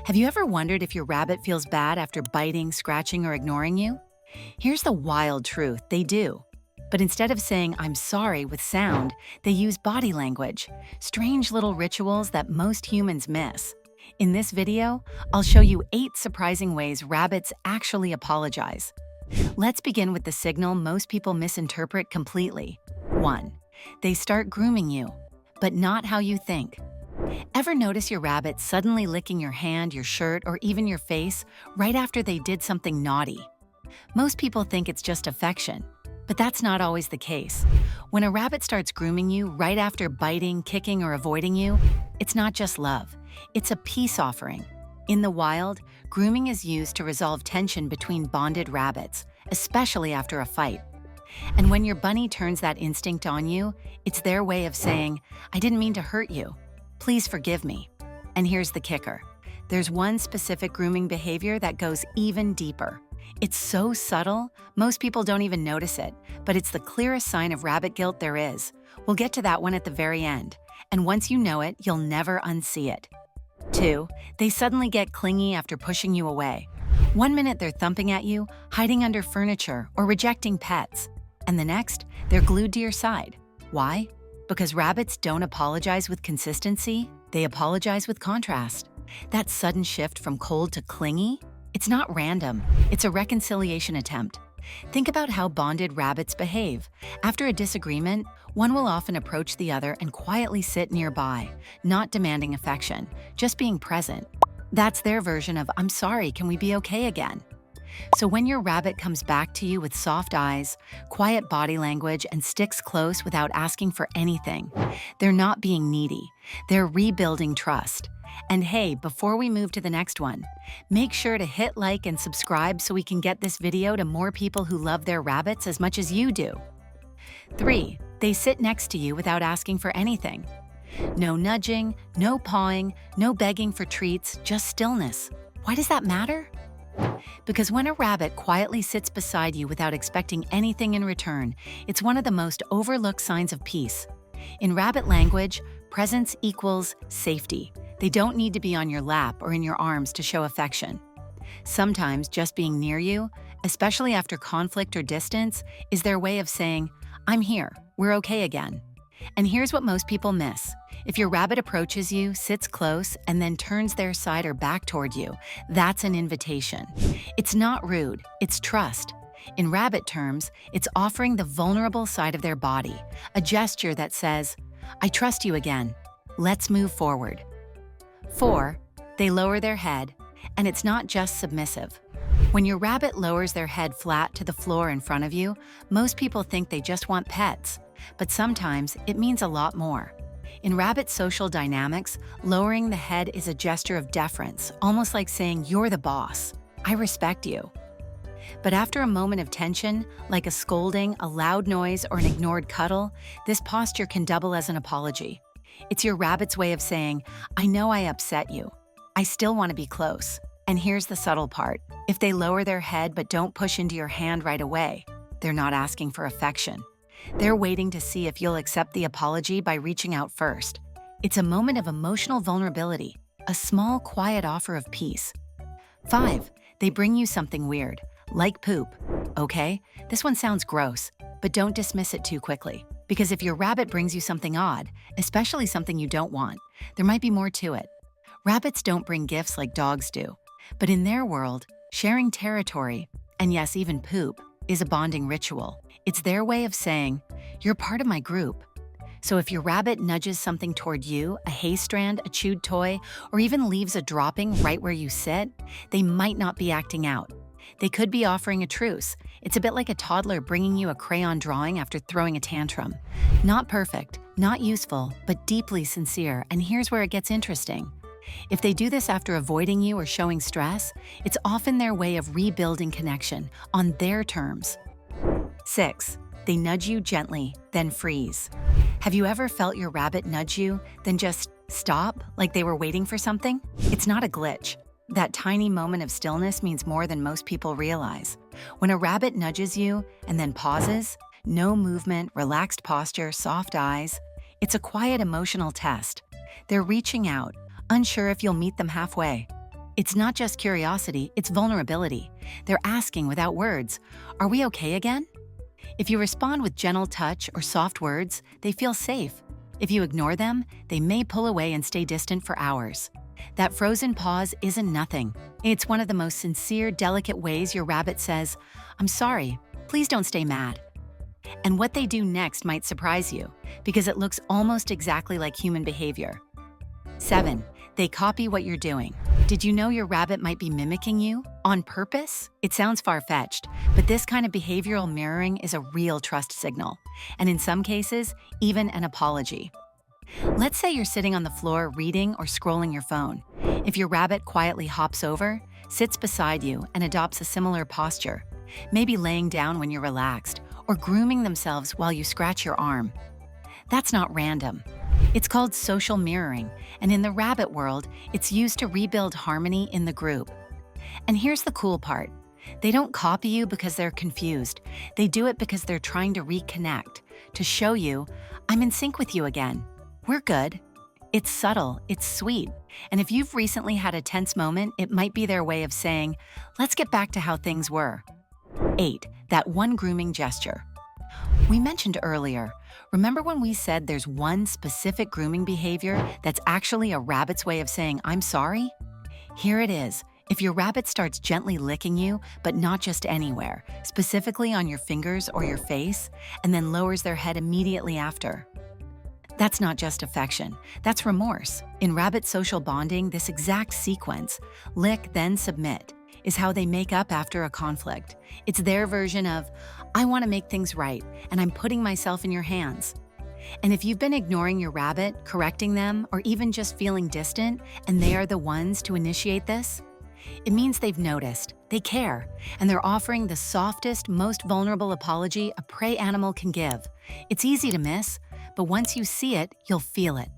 Have you ever wondered if your rabbit feels bad after biting, scratching, or ignoring you? Here's the wild truth, they do. But instead of saying, "I'm sorry" with sound, they use body language, strange little rituals that most humans miss. In this video, I'll show you 8 surprising ways rabbits actually apologize. Let's begin with the signal most people misinterpret completely. 1. They start grooming you, but not how you think. Ever notice your rabbit suddenly licking your hand, your shirt, or even your face right after they did something naughty? Most people think it's just affection, but that's not always the case. When a rabbit starts grooming you right after biting, kicking, or avoiding you, it's not just love. It's a peace offering. In the wild, grooming is used to resolve tension between bonded rabbits, especially after a fight. And when your bunny turns that instinct on you, it's their way of saying, "I didn't mean to hurt you. Please forgive me." And here's the kicker. There's one specific grooming behavior that goes even deeper. It's so subtle, most people don't even notice it, but it's the clearest sign of rabbit guilt there is. We'll get to that one at the very end. And once you know it, you'll never unsee it. 2. They suddenly get clingy after pushing you away. One minute they're thumping at you, hiding under furniture, or rejecting pets. And the next, they're glued to your side. Why? Because rabbits don't apologize with consistency, they apologize with contrast. That sudden shift from cold to clingy? It's not random, it's a reconciliation attempt. Think about how bonded rabbits behave. After a disagreement, one will often approach the other and quietly sit nearby, not demanding affection, just being present. That's their version of, "I'm sorry, can we be okay again?" So when your rabbit comes back to you with soft eyes, quiet body language, and sticks close without asking for anything, they're not being needy. They're rebuilding trust. And hey, before we move to the next one, make sure to hit like and subscribe so we can get this video to more people who love their rabbits as much as you do. 3. They sit next to you without asking for anything. No nudging, no pawing, no begging for treats, just stillness. Why does that matter? Because when a rabbit quietly sits beside you without expecting anything in return, it's one of the most overlooked signs of peace. In rabbit language, presence equals safety. They don't need to be on your lap or in your arms to show affection. Sometimes just being near you, especially after conflict or distance, is their way of saying, "I'm here, we're okay again." And here's what most people miss. If your rabbit approaches you, sits close, and then turns their side or back toward you, that's an invitation. It's not rude, it's trust. In rabbit terms, it's offering the vulnerable side of their body, a gesture that says, "I trust you again. Let's move forward." 4. They lower their head, and it's not just submissive. When your rabbit lowers their head flat to the floor in front of you, most people think they just want pets, but sometimes it means a lot more. In rabbit social dynamics, lowering the head is a gesture of deference, almost like saying, "You're the boss. I respect you." But after a moment of tension, like a scolding, a loud noise, or an ignored cuddle, this posture can double as an apology. It's your rabbit's way of saying, "I know I upset you. I still want to be close." And here's the subtle part. If they lower their head but don't push into your hand right away, they're not asking for affection. They're waiting to see if you'll accept the apology by reaching out first. It's a moment of emotional vulnerability, a small, quiet offer of peace. 5. They bring you something weird, like poop. Okay, this one sounds gross, but don't dismiss it too quickly. Because if your rabbit brings you something odd, especially something you don't want, there might be more to it. Rabbits don't bring gifts like dogs do, but in their world, sharing territory, and yes, even poop, is a bonding ritual. It's their way of saying, "You're part of my group." So if your rabbit nudges something toward you, a hay strand, a chewed toy, or even leaves a dropping right where you sit, they might not be acting out. They could be offering a truce. It's a bit like a toddler bringing you a crayon drawing after throwing a tantrum. Not perfect, not useful, but deeply sincere, and here's where it gets interesting. If they do this after avoiding you or showing stress, it's often their way of rebuilding connection on their terms. 6. They nudge you gently, then freeze. Have you ever felt your rabbit nudge you, then just stop, like they were waiting for something? It's not a glitch. That tiny moment of stillness means more than most people realize. When a rabbit nudges you and then pauses, no movement, relaxed posture, soft eyes, it's a quiet emotional test. They're reaching out, unsure if you'll meet them halfway. It's not just curiosity, it's vulnerability. They're asking without words, "Are we okay again?" If you respond with gentle touch or soft words, they feel safe. If you ignore them, they may pull away and stay distant for hours. That frozen pause isn't nothing. It's one of the most sincere, delicate ways your rabbit says, "I'm sorry, please don't stay mad." And what they do next might surprise you, because it looks almost exactly like human behavior. 7. They copy what you're doing. Did you know your rabbit might be mimicking you? On purpose? It sounds far-fetched, but this kind of behavioral mirroring is a real trust signal, and in some cases, even an apology. Let's say you're sitting on the floor reading or scrolling your phone. If your rabbit quietly hops over, sits beside you, and adopts a similar posture, maybe laying down when you're relaxed, or grooming themselves while you scratch your arm, that's not random. It's called social mirroring, and in the rabbit world, it's used to rebuild harmony in the group. And here's the cool part. They don't copy you because they're confused. They do it because they're trying to reconnect, to show you, "I'm in sync with you again. We're good." It's subtle, it's sweet, and if you've recently had a tense moment, it might be their way of saying, "Let's get back to how things were." 8. That one grooming gesture. We mentioned earlier, remember when we said there's one specific grooming behavior that's actually a rabbit's way of saying, "I'm sorry"? Here it is. If your rabbit starts gently licking you, but not just anywhere, specifically on your fingers or your face, and then lowers their head immediately after. That's not just affection, that's remorse. In rabbit social bonding, this exact sequence, lick then submit, is how they make up after a conflict. It's their version of, "I want to make things right, and I'm putting myself in your hands." And if you've been ignoring your rabbit, correcting them, or even just feeling distant, and they are the ones to initiate this, it means they've noticed, they care, and they're offering the softest, most vulnerable apology a prey animal can give. It's easy to miss, but once you see it, you'll feel it.